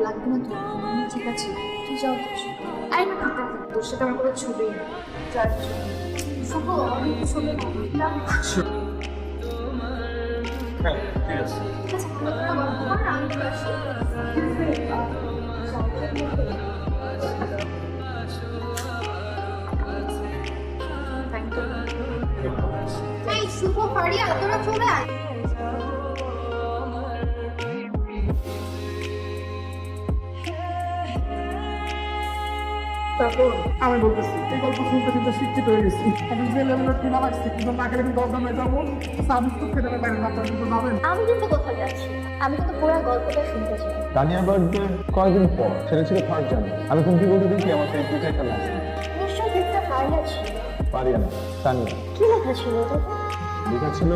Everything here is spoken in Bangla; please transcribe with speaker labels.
Speaker 1: লাগবে না তো? ঠিক আছে, তুই যাও তোর সাথে। আরে না ঠিক আছে, তোর সাথে আমার কোনো ছবি নেই। যার ছবি শুভ অনেক ছবি না
Speaker 2: হ্যাঁ ঠিক আছে।
Speaker 1: ঠিক আছে, তুই একটা গল্প কর, আমি চলে আসি। Thank you. এই শুভ ফারিয়া, তোরা চলে আয়।
Speaker 3: তারপর আমি বলতেছি এই গল্প শুনতে শুনতে শিক্ষিত হয়ে গেছি। আমি যে লেভেলের কিনা লাগছে কিন্তু না গেলে কিন্তু অর্ধ হয়ে যাবো। সাবিস তো খেতে পারেন না, আপনারা কিন্তু যাবেন।
Speaker 1: আমি কিন্তু কোথাও যাচ্ছি, আমি কিন্তু পুরো গল্পটা শুনতে চাই।
Speaker 2: তানিয়ার বার্থডে কয়েকদিন পর, সেটা ছিল 3rd জানুয়ারি। আমি তুমি কি বলতে দেখি আমার ফেসবুকে একটা মেসেজ।
Speaker 1: নিশ্চয়ই একটা ফারিয়া ছিল।
Speaker 2: পারিয়া না, তানিয়া।
Speaker 1: কি লেখা ছিল ওটাতে?
Speaker 2: লেখা ছিল